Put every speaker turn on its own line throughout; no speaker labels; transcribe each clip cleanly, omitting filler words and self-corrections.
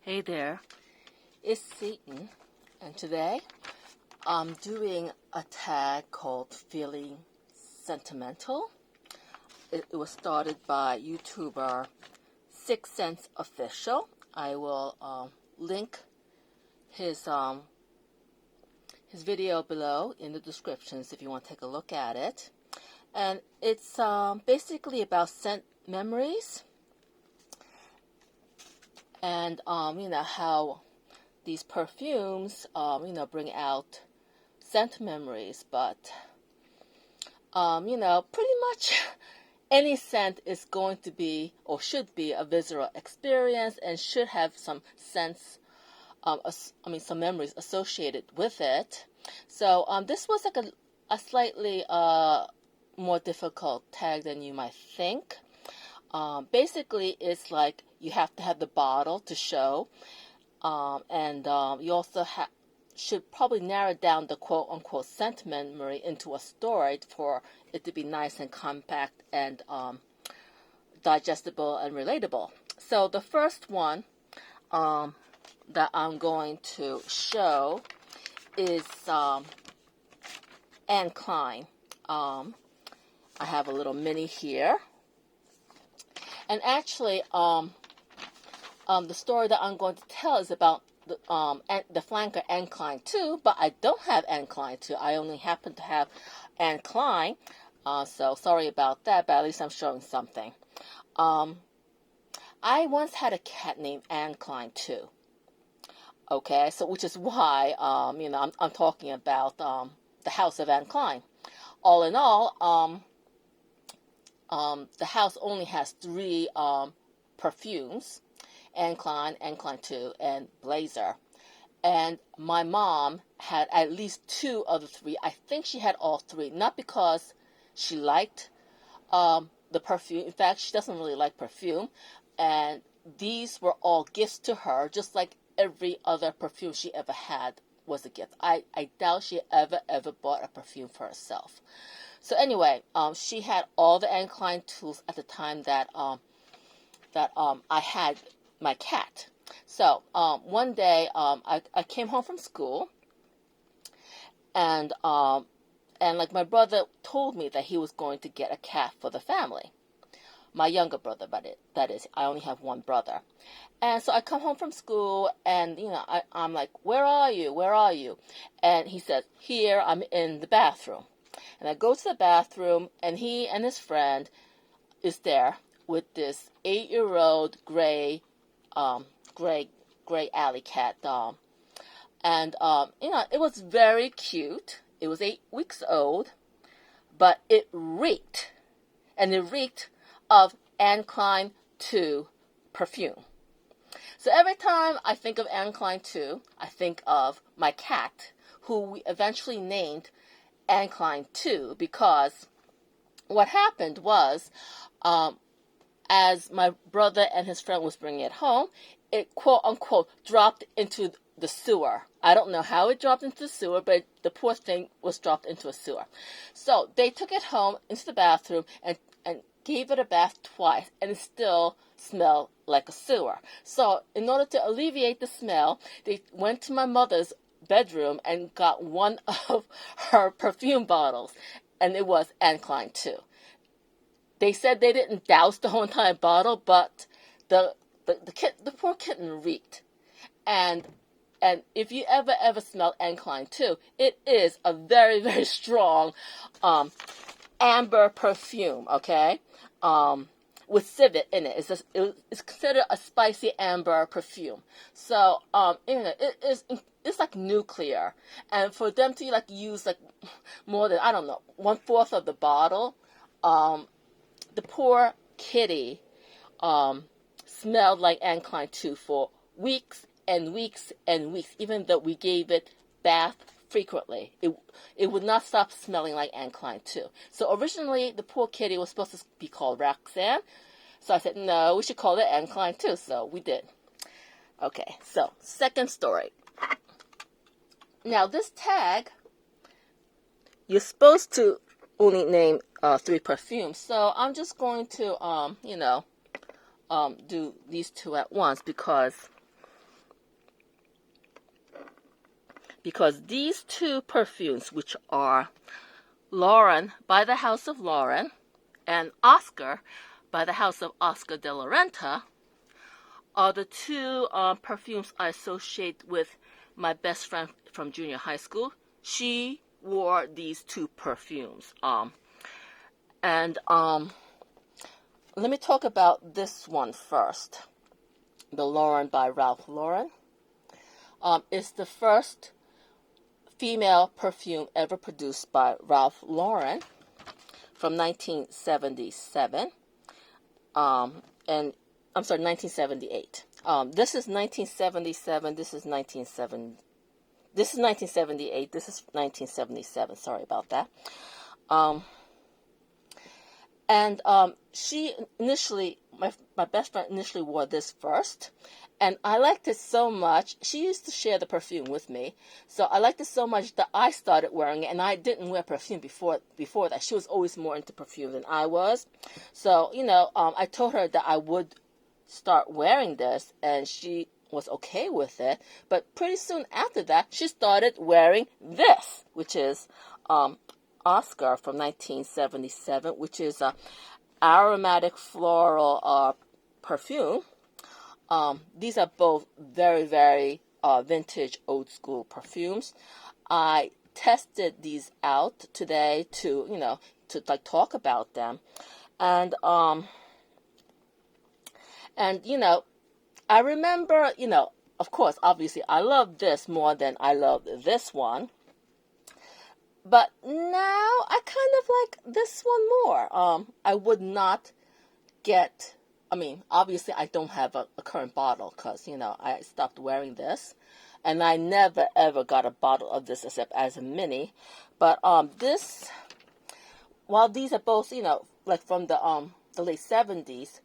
Hey there, it's Seton, and today I'm doing a tag called Feeling Sentimental. It was started by YouTuber 6 Cents Official. I will link his video below in the descriptions if you want to take a look at it. And it's basically about scent memories. And, how these perfumes, bring out scent memories. But, pretty much any scent is going to be or should be a visceral experience and should have some sense, some memories associated with it. So this was like a slightly more difficult tag than you might think. Basically, it's like you have to have the bottle to show, and you also should probably narrow down the quote-unquote scent memory into a story for it to be nice and compact and digestible and relatable. So the first one that I'm going to show is Anne Klein. I have a little mini here. And actually, the story that I'm going to tell is about the flanker Anne Klein II, but I don't have Anne Klein II. I only happen to have Anne Klein, so sorry about that, but at least I'm showing something. I once had a cat named Anne Klein II. Okay, so which is why, I'm talking about the house of Anne Klein. All in all, the house only has 3 perfumes, Anne Klein II, and Blazer. And my mom had at least 2 of the 3. I think she had all 3, not because she liked the perfume. In fact, she doesn't really like perfume. And these were all gifts to her, just like every other perfume she ever had was a gift. I doubt she ever bought a perfume for herself. So anyway, she had all the Anne Klein tools at the time that I had my cat. So one day I came home from school, and like my brother told me that he was going to get a cat for the family. My younger brother, but that is, I only have one brother. And so I come home from school, and I'm like, "Where are you? Where are you?" And he says, "Here, I'm in the bathroom." And I go to the bathroom, and he and his friend is there with this 8-year-old gray alley cat doll. And, it was very cute. It was 8 weeks old, but it reeked. And it reeked of Anne Klein II perfume. So every time I think of Anne Klein II, I think of my cat, who we eventually named Anne Klein II, because what happened was, as my brother and his friend was bringing it home, it quote-unquote dropped into the sewer. I don't know how it dropped into the sewer, but the poor thing was dropped into a sewer. So they took it home into the bathroom and gave it a bath twice, and it still smelled like a sewer. So in order to alleviate the smell, they went to my mother's bedroom and got one of her perfume bottles, and it was Anne Klein II. They said they didn't douse the whole entire bottle, but the poor kitten reeked. And if you ever smell Anne Klein II, it is a very, very strong amber perfume, okay? With civet in it. It's considered a spicy amber perfume. So, it's like nuclear. And for them to use more than, 1/4 of the bottle, the poor kitty smelled like Anne Klein II for weeks and weeks and weeks, even though we gave it bath frequently. It would not stop smelling like Anne Klein II. So originally, the poor kitty was supposed to be called Roxanne. So I said, no, we should call it Anne Klein II. So we did. Okay, so second story. Now this tag, you're supposed to only name 3 perfumes. So I'm just going to, do these 2 at once because because these two perfumes, which are Lauren by the House of Lauren and Oscar by the House of Oscar de la Renta, are the two perfumes I associate with my best friend from junior high school. She wore these two perfumes. Let me talk about this one first. The Lauren by Ralph Lauren. It's the first female perfume ever produced by Ralph Lauren from 1977. And I'm sorry, 1978. This is 1977. This is 1978. This is 1977. Sorry about that. She initially, my best friend initially wore this first, and I liked it so much. She used to share the perfume with me, so I liked it so much that I started wearing it, and I didn't wear perfume before that. She was always more into perfume than I was. So, I told her that I would start wearing this, and she was okay with it. But pretty soon after that, she started wearing this, which is Oscar from 1977, which is a aromatic floral perfume. These are both very, very vintage, old school perfumes. I tested these out today to talk about them, and I remember, of course, obviously, I love this more than I love this one. But now I kind of like this one more. I would not get, obviously I don't have a current bottle because, I stopped wearing this. And I never, ever got a bottle of this except as a mini. But this, while these are both, like from the late 70s,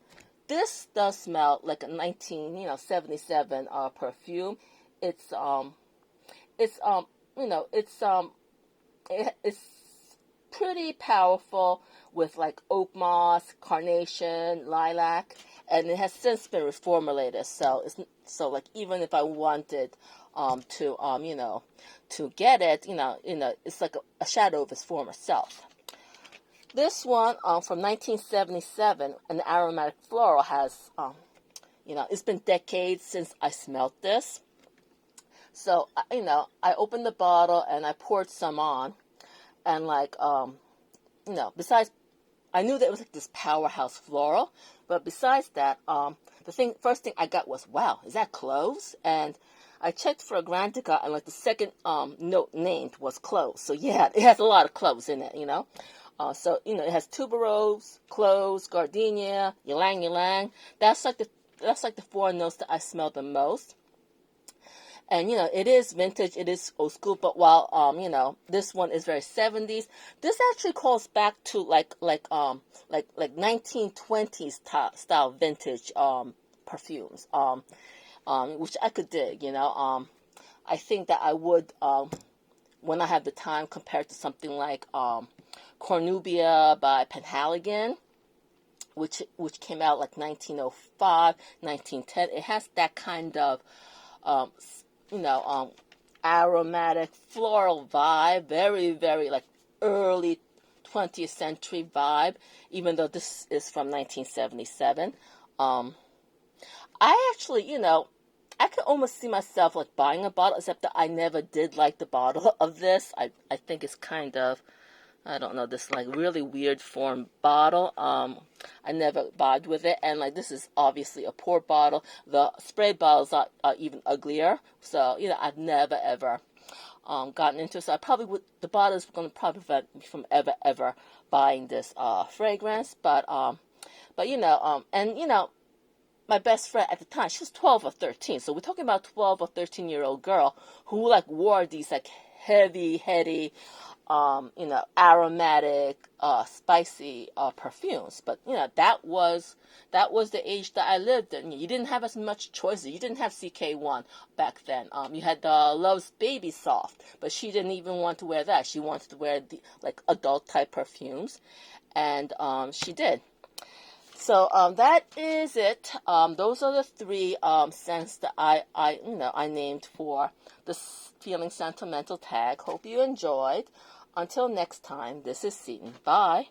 this does smell like a 1977 perfume. It's pretty powerful with like oak moss, carnation, lilac, and it has since been reformulated. So like even if I wanted to get it, it's like a shadow of its former self. This one from 1977, an aromatic floral, has it's been decades since I smelled this. So, I opened the bottle and I poured some on, and besides, I knew that it was like this powerhouse floral, but besides that, first thing I got was, wow, is that cloves? And I checked Fragrantica, and like the second note named was cloves. So yeah, it has a lot of cloves in it, So, it has tuberose, cloves, gardenia, ylang ylang. That's like the four notes that I smell the most. And, it is vintage, it is old school, but while, this one is very 70s, this actually calls back to like 1920s style vintage, perfumes, which I could dig, I think that I would, when I have the time, compared to something like, Cornubia by Penhaligon, which came out like 1905, 1910. It has that kind of, aromatic floral vibe, very, very like early 20th century vibe, even though this is from 1977. I actually, I could almost see myself like buying a bottle, except that I never did like the bottle of this. I think it's kind of, I don't know, this like really weird form bottle. I never vibed with it, and like this is obviously a pour bottle. The spray bottles are even uglier, so I've never ever gotten into it. So I probably would. The bottle is going to probably prevent me from ever buying this fragrance. But my best friend at the time, she was 12 or 13. So we're talking about 12 or 13-year-old girl who like wore these like heavy, aromatic, spicy perfumes. But that was the age that I lived in. You didn't have as much choices. You didn't have CK1 back then. You had the Love's Baby Soft, but she didn't even want to wear that. She wanted to wear the like adult type perfumes, and she did. So that is it. Those are the three scents that I named for the Feeling Sentimental tag. Hope you enjoyed. Until next time, this is Seton. Bye.